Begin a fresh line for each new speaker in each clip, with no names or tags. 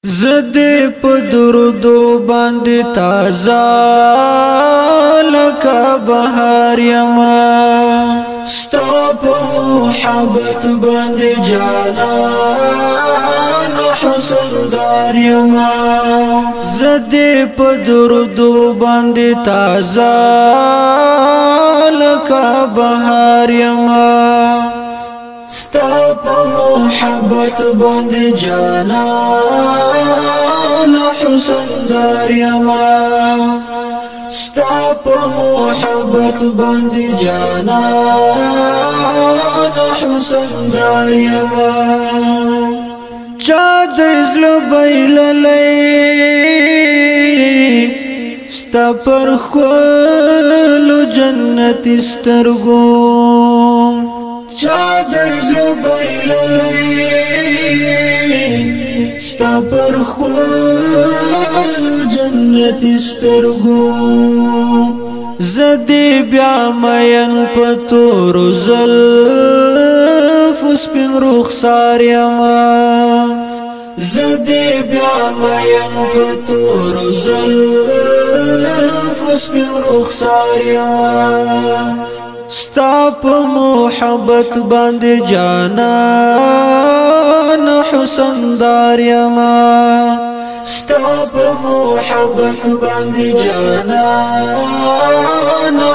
زدی په درودو باندې تازه لکه بهار یما ستا په محبت باندې جانان حسن دار یما زدی په درودو باندې تازه لکه بهار یما ستا په محبت باندې جانان حسن دار یما ستا په محبت باندې جانان حسن دار یما چا د زړه بایللې ستا پر خلو جنت سترګو چا د زړه بایللې ستا پر خلو جنت سترګو زدی بیا مین په تور زلف سپین رخسار یما زدی بیا مین په تور زلف سپین رخسار یما ستا په محبت باندې جانان حسن دار یما ستا په محبت باندې جانان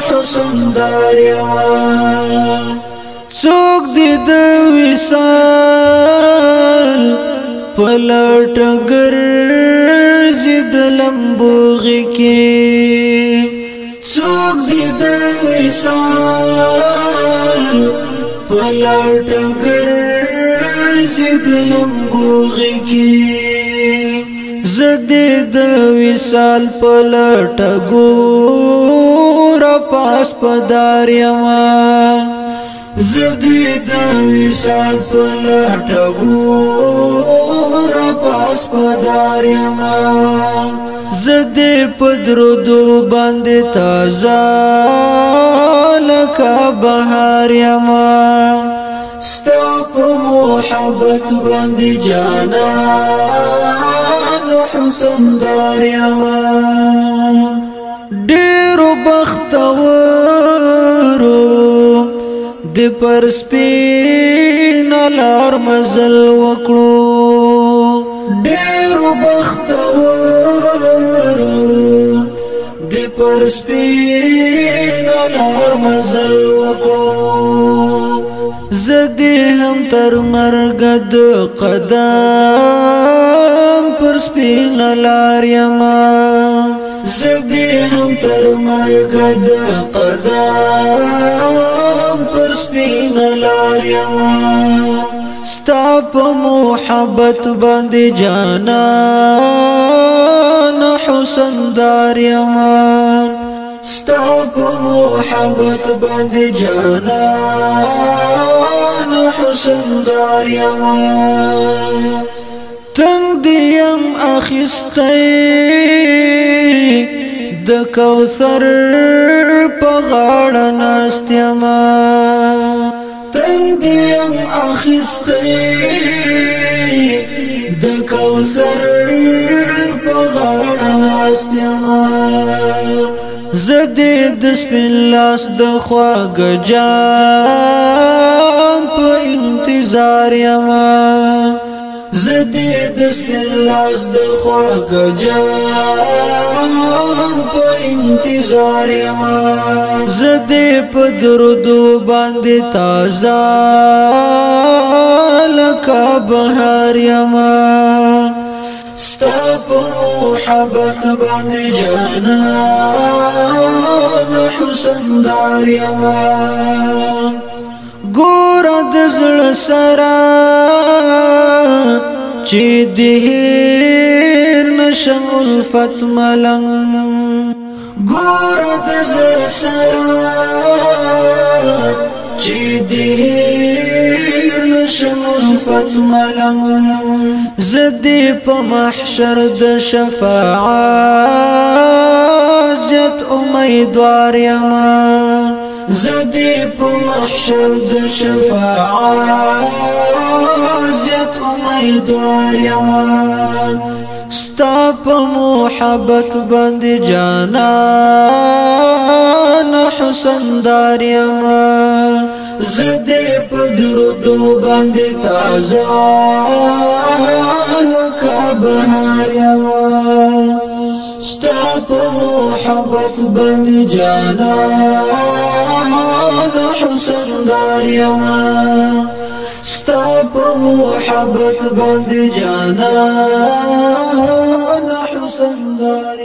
حسن دار یما څوک دې د وصال په لټ ګرځي د لمبوغي کې څوک دې د وصال په لټ ګرځي د لمبوغي کې زدی د وصال په لټ ګور پاس پدار یما زدی د وصال په لټ ګور پاس پدار یما زدی په درودو باندې تازه لکه بهار یما ستا په محبت باندې جانان حسن دار یما ډیرو بختورو د پر سپین لار مزل وکړو ډیرو بختورو د پر سپین لار مزل وکړو زدی هم تر مرګ د قدم پر سپین لار یما زدی هم تر مرګ د قدم پر سپین لار یما ستا په محبت باندې جانان حسن دار یما ستا په محبت باندې جانان حسن دار یما تندیم اخستی د کوثر په غاړه ناست یما تندیم اخستی د کوثر په غاړه ناست یما زدی د سپین لاس د خواږه جام په انتظار یما زدی د سپین لاس د خواږه جام په انتظار یما زدی په درودو باندې تازه لکه بهار یما ستا په محبت باندې جانان حسن دار یما ګور د زړه سره چې د هیر نشم الفت ملنګ ګور د زړه سره چې د هیر نشم الفت ملنګ زدی په محشر د شفاعت زت امیدوار یما زدی په محشر د شفاعت زت امیدوار یما ستا په محبت باندې جانان حسن دار یما زدې په درودو باندې تازه لکه بهار یما ستا په محبت باندې جانان حسن دار یما ستا په محبت باندې جانان حسن دار